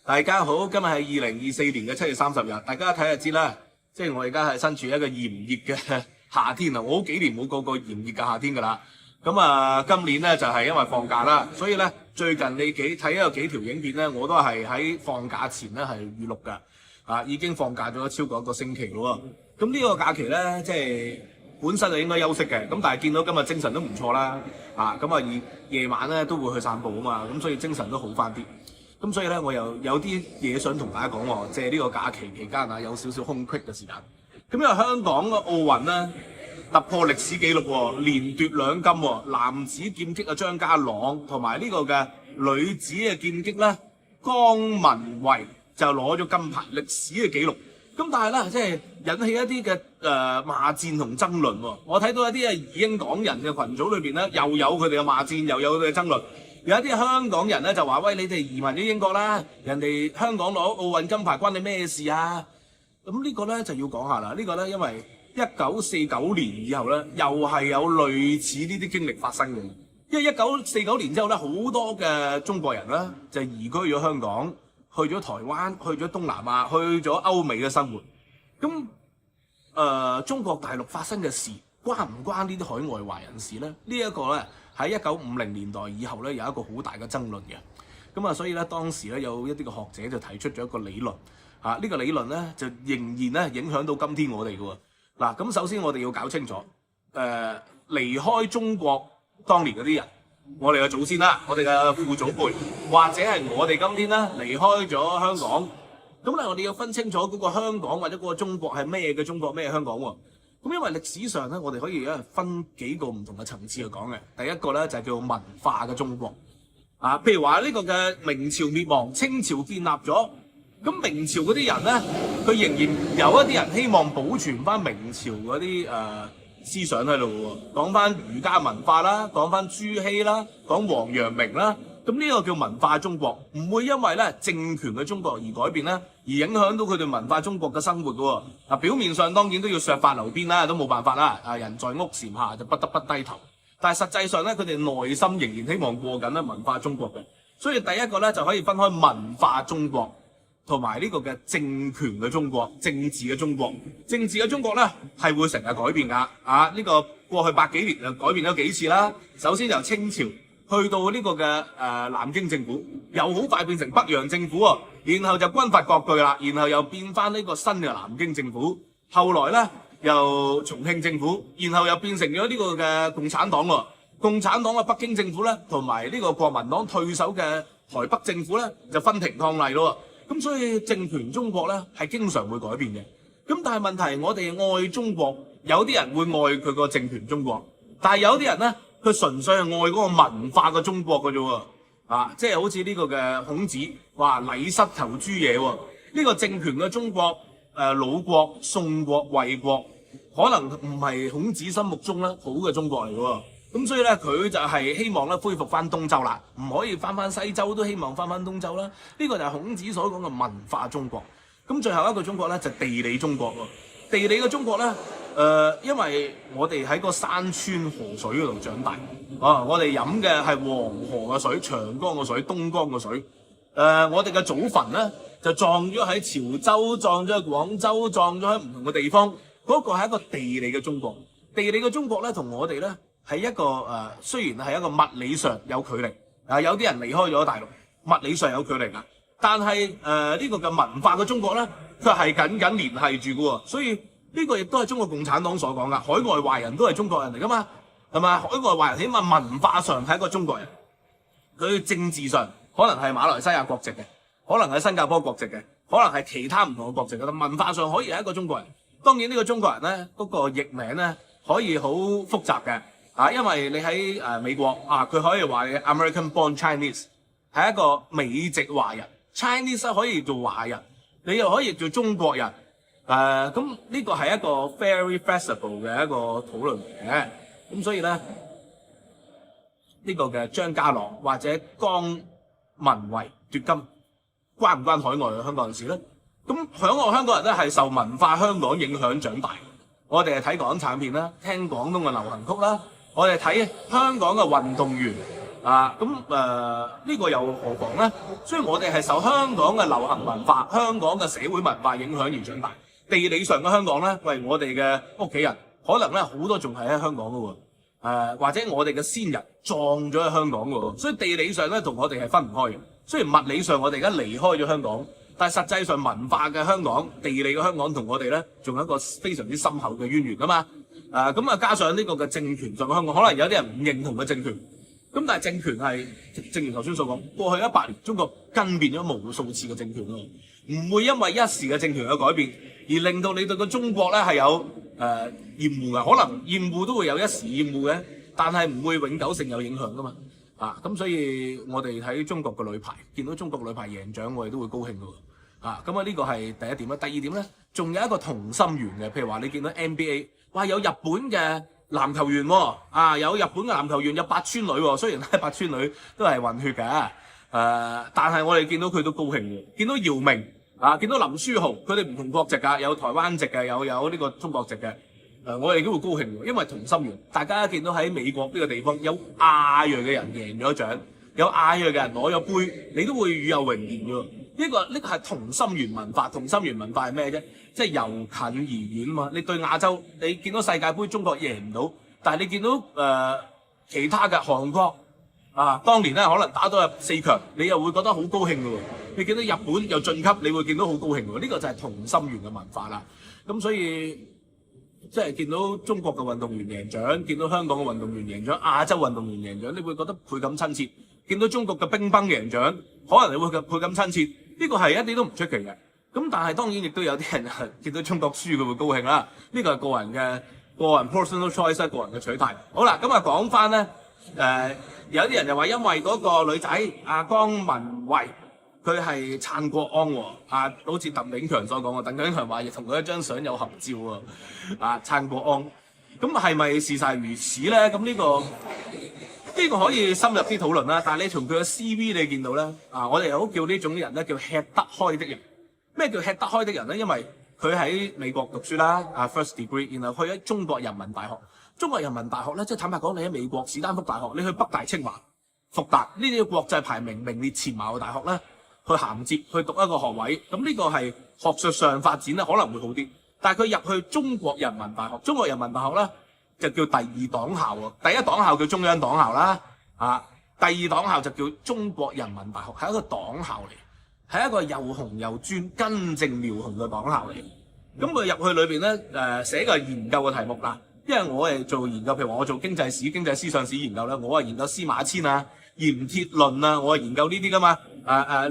大家好，今日係2024年嘅7月30日，大家睇下知啦。即係我而家係身處一個炎熱嘅夏天啊！我好幾年冇過過炎熱嘅夏天㗎啦。咁啊，今年咧就係因為放假啦，所以咧最近你睇有幾條影片咧，我都係喺放假前咧係預錄㗎。已經放假咗超過1個星期咯喎。咁呢個假期咧，即係本身就應該休息嘅，咁但係見到今日精神都唔錯啦。咁啊夜晚咧都會去散步啊嘛，咁所以精神都好翻啲。咁所以咧，我又有啲嘢想同大家講喎，借呢個假期期間有少少空隙嘅時間。咁因為香港嘅奧運咧突破歷史紀錄喎，連奪2金喎，男子劍擊張家朗同埋呢個嘅女子嘅劍擊咧江文慧就攞咗金牌，歷史嘅紀錄。咁但係咧，即係引起一啲嘅罵戰同爭論喎。我睇到一啲英港人嘅群組裏邊咧，又有佢哋嘅罵戰，又有佢哋嘅爭論。有一啲香港人咧就話：喂，你哋移民咗英國啦，人哋香港攞奧運金牌關你咩事啊？咁呢個咧就要講下啦。呢個咧因為1949年以後咧，又係有類似呢啲經歷發生嘅。因為1949年之後咧，好多嘅中國人咧就移居咗香港，去咗台灣，去咗東南亞，去咗歐美嘅生活。咁中國大陸發生嘅事關唔關呢啲海外華人士咧？呢一個咧喺1950年代以後咧有一個好大嘅爭論嘅。咁所以咧當時咧有一啲嘅學者就提出咗一個理論。呢個理論咧就仍然咧影響到今天我哋嘅喎。嗱，咁首先我哋要搞清楚，離開中國當年嗰啲人，我哋嘅祖先啦，我哋嘅父祖輩，或者係我哋今天咧離開咗香港，咁咧我哋要分清楚嗰個香港或者嗰個中國係咩嘅中國，咩香港喎？咁因為歷史上咧，我哋可以分幾個唔同嘅層次去講嘅。第一個咧就係叫做文化嘅中國。譬如話呢個嘅明朝滅亡，清朝建立咗，咁明朝嗰啲人咧，佢仍然有一啲人希望保存翻明朝嗰啲思想喺度喎，講翻儒家文化啦，講翻朱熹啦，講王陽明啦，咁呢個叫文化中國，唔會因為咧政權嘅中國而改變咧，而影響到佢哋文化中國嘅生活嘅喎。表面上當然都要削髮留辮啦，都冇辦法啦。人在屋檐下就不得不低頭，但係實際上咧，佢哋內心仍然希望過緊咧文化中國嘅。所以第一個咧就可以分開文化中國同埋呢個嘅政權嘅中國、政治嘅中國。政治嘅中國咧係會成日改變㗎。呢個過去100幾年就改變咗幾次啦。首先由清朝去到呢個嘅南京政府，又好快變成北洋政府喎，然後就軍閥割據啦，然後又變翻呢個新嘅南京政府。後來咧又重慶政府，然後又變成咗呢個嘅共產黨喎。共產黨嘅北京政府咧，同埋呢個國民黨退守嘅台北政府咧，就分庭抗禮咯。咁所以政權中國咧係經常會改變嘅。咁但係問題，我哋愛中國，有啲人會愛佢個政權中國，但係有啲人咧，佢純粹係愛嗰個文化嘅中國嘅啫喎。即係好似呢個嘅孔子話禮失投諸野喎。呢個政權嘅中國，魯國、宋國、衛國，可能唔係孔子心目中咧好嘅中國嚟嘅喎。咁所以咧，佢就係希望咧恢復翻東周啦，唔可以翻西周，都希望翻東周啦。呢個就係孔子所講嘅文化中國。咁最後一個中國咧就係地理中國喎。地理嘅中國咧，因為我哋喺個山川河水嗰度長大，我哋飲嘅係黃河嘅水、長江嘅水、東江嘅水。我哋嘅祖墳咧就葬咗喺潮州、葬咗喺廣州、葬咗喺唔同嘅地方。嗰個係一個地理嘅中國。地理嘅中國咧同我哋咧係一個雖然係一個物理上有距離，有啲人離開咗大陸，物理上有距離㗎，但係呢個嘅文化嘅中國咧，佢係緊緊聯繫住嘅喎。所以呢個亦都係中國共產黨所講㗎，海外華人都係中國人嚟㗎嘛，係咪？海外華人起碼文化上係一個中國人，佢政治上可能係馬來西亞國籍嘅，可能係新加坡國籍嘅，可能係其他唔同嘅國籍嘅，但文化上可以係一個中國人。當然呢個中國人咧，嗰個譯名咧可以好複雜嘅。因為你喺美國佢可以話你 American born Chinese 係一個美籍華人 ，Chinese 可以做華人，你又可以做中國人。咁呢個係一個 very flexible 嘅一個討論嚟嘅。咁所以咧，呢個嘅張家朗或者江文慧奪金，關唔關海外香港人士咧？咁海外香港人咧係受文化香港影響長大。我哋係睇港產片啦，聽廣東嘅流行曲啦。我哋睇香港嘅運動員，呢個又何妨咧？所以我哋係受香港嘅流行文化、香港嘅社會文化影響而長大。地理上嘅香港咧，喂，我哋嘅屋企人可能咧好多仲係喺香港㗎喎，或者我哋嘅先人葬咗喺香港㗎喎，所以地理上咧同我哋係分唔開嘅。雖然物理上我哋而家離開咗香港，但係實際上文化嘅香港、地理嘅香港同我哋咧，仲有一個非常之深厚嘅淵源㗎嘛。加上呢個嘅政權上嘅香港，可能有啲人唔認同嘅政權，咁但係政權係正如頭先所講，過去100年中國更變咗無數次嘅政權咯，唔會因為一時嘅政權嘅改變而令到你對個中國咧係有厭惡嘅，可能厭惡都會有一時厭惡嘅，但係唔會永久性有影響㗎嘛。咁所以我哋睇中國嘅女排，見到中國女排贏獎，我哋都會高興㗎喎。咁呢個係第一點啦。第二點咧，仲有一個同心圓嘅，譬如話你見到 NBA， 哇有日本嘅籃球員喎，有日本嘅籃球員有八村壘喎，雖然咧八村壘都係混血嘅，但係我哋見到佢都高興嘅，見到姚明見到林書豪，佢哋唔同國籍㗎，有台灣籍嘅，有呢個中國籍嘅。我哋都會高興喎，因為同心圓。大家見到喺美國呢個地方有亞裔嘅人贏咗獎，有亞裔嘅人攞咗杯，你都會與有榮焉嘅。呢個係同心圓文化。同心圓文化係咩啫？即係由近而遠嘛。你對亞洲，你見到世界盃中國贏唔到，但係你見到其他嘅韓國當年咧可能打到入4強，你又會覺得好高興嘅喎。你見到日本又晉級，你會見到好高興喎。呢個就係同心圓嘅文化啦。咁所以即係見到中國嘅運動員贏獎，見到香港嘅運動員贏獎，亞洲運動員贏獎，你會覺得倍感親切。見到中國嘅乒乓贏獎，可能你會倍感親切。呢個係一啲都唔出奇嘅。咁但係當然亦都有啲人見到中國輸佢會高興啦。呢個係個人 personal choice， 個人嘅取態。好啦，咁講翻咧，有啲人就話因為嗰個女仔江文慧，佢係撐國安喎，好似鄧炳強所講喎，鄧炳強話亦同佢一張相有合照喎，撐國安，咁係咪事實如此咧？咁呢個可以深入啲討論啦。但係你從佢嘅 CV 你見到咧，我哋好叫呢種人咧叫吃得開的人。咩叫吃得開的人咧？因為佢喺美國讀書啦，first degree， 然後去咗中國人民大學。中國人民大學咧，即係坦白講，你喺美國史丹福大學，你去北大、清華、復旦呢啲國際排名名列前茅嘅大學咧，去銜接去讀一個學位，咁呢個係學術上發展咧可能會好啲。但係佢入去中國人民大學，中國人民大學咧就叫第二黨校喎，第一黨校叫中央黨校啦，第二黨校就叫中國人民大學，係一個黨校嚟，係一個又紅又專、根正苗紅嘅黨校嚟。咁佢入去裏邊咧，寫個研究嘅題目啦，因為我係做研究，譬如話我做經濟史、經濟思想史研究咧，我係研究司馬遷鹽鐵論我係研究呢啲噶嘛。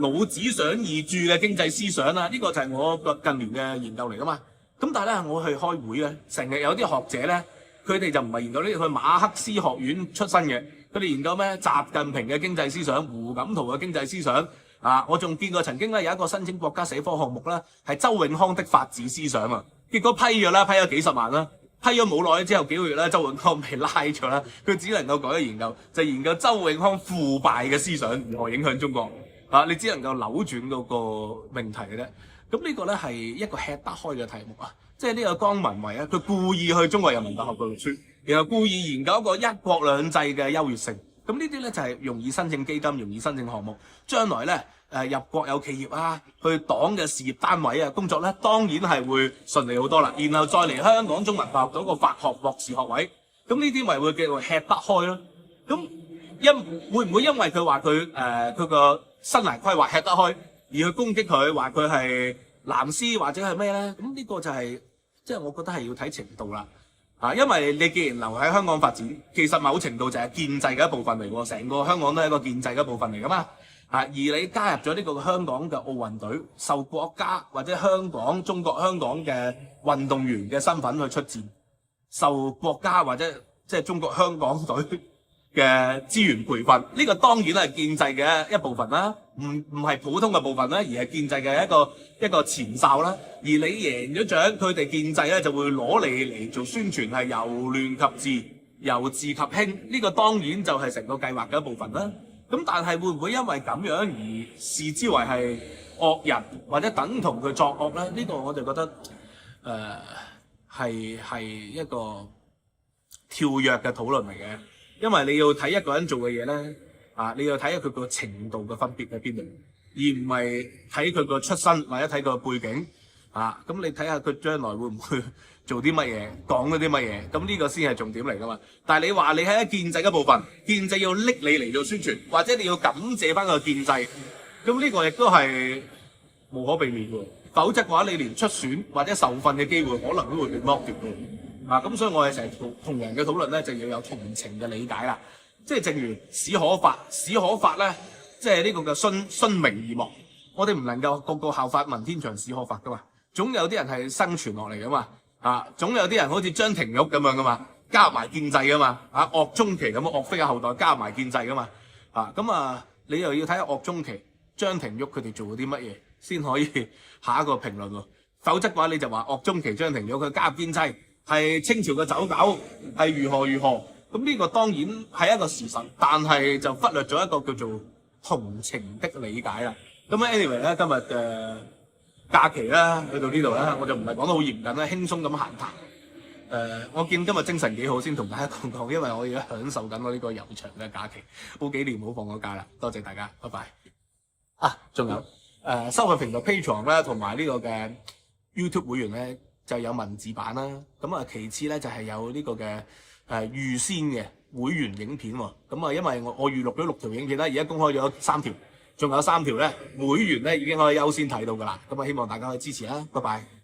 老子想義著嘅經濟思想呢個就係我近年嘅研究嚟噶嘛。咁但係咧，我去開會咧，成日有啲學者咧，佢哋就唔係研究呢啲，去馬克思學院出身嘅，佢哋研究咩？習近平嘅經濟思想、胡錦濤嘅經濟思想。我仲見過曾經咧有一個申請國家社科項目咧，係周永康的法治思想啊，結果批咗啦，批咗幾十萬啦，批咗冇耐之後幾個月咧，周永康被拉咗啦，佢只能夠改咗研究，就研究周永康腐敗嘅思想如何影響中國。你只能夠扭轉嗰個命題嘅啫。咁呢個咧係一個吃得開嘅題目啊，即係呢個江文慧佢故意去中國人民大學度讀書，然後故意研究一個一國兩制嘅優越性。咁呢啲咧就係容易申請基金、容易申請項目，將來咧入國有企業去黨嘅事業單位工作咧，當然係會順利好多啦。然後再嚟香港中文大學做一個法學博士學位，咁呢啲咪會叫做吃得開咯。咁會唔會因為佢話佢個生涯規劃吃得開，而去攻擊佢，話佢係藍絲或者係咩咧？咁呢個就係即係我覺得係要睇程度啦。因為你既然留喺香港發展，其實某程度就係建制嘅一部分嚟喎，成個香港都係一個建制嘅一部分嚟噶嘛。而你加入咗呢個香港嘅奧運隊，受國家或者中國香港嘅運動員嘅身份去出戰，受國家或者即係中國香港隊嘅資源培訓，呢個當然係建制嘅一部分啦，唔係普通嘅部分啦，而係建制嘅一個前哨啦。而你贏咗獎，佢哋建制咧就會攞你嚟做宣傳，係由亂及治，由治及興，呢個當然就係成個計劃嘅一部分啦。咁但係會唔會因為咁樣而視之為係惡人，或者等同佢作惡咧？呢個我就覺得係一個跳躍嘅討論嚟嘅。因為你要睇一個人做嘅嘢咧，你要睇下佢個程度嘅分別喺邊度，而唔係睇佢個出身或者睇佢個背景。咁你睇下佢將來會唔會做啲乜嘢，講嗰啲乜嘢，咁呢個先係重點嚟噶嘛。但係你話你喺建制嘅部分，建制要拎你嚟做宣傳，或者你要感謝翻個建制，咁呢個亦都係無可避免嘅。否則嘅話，你連出選或者受訓嘅機會可能都會被剝奪嘅。咁所以我哋成日同人嘅討論咧，就要有同情嘅理解啦。即係正如史可法咧，即係呢個嘅殉明而亡。我哋唔能夠個個效法文天祥、史可法噶嘛。總有啲人係生存落嚟噶嘛，總有啲人好似張廷玉咁樣噶嘛，加埋建制噶嘛，岳鐘琪咁樣，岳飛嘅後代加埋建制噶嘛，你又要睇下岳鐘琪、張廷玉佢哋做咗啲乜嘢，先可以下一個評論喎。否則嘅話，你就話岳鐘琪、張廷玉佢加入建制係清朝嘅走狗，係如何，咁呢個當然係一個事實，但係就忽略咗一個叫做同情的理解啦。咁 anyway 咧，今日嘅假期啦，去到呢度啦，我就唔係講得好嚴謹啦，輕鬆咁閒談。我見今日精神幾好，先同大家講講，因為我而家享受緊我呢個悠長嘅假期，好幾年冇放過假啦。多謝大家，拜拜。仲有收費平台 Patreon 啦，同埋呢個嘅 YouTube 會員咧就有文字版啦。咁其次咧就係有呢個嘅預先嘅會員影片喎。咁因為我預錄咗6條影片啦，而家公開咗3條。仲有3條咧，會員咧已經可以優先睇到噶啦，咁希望大家可以支持啦，拜拜。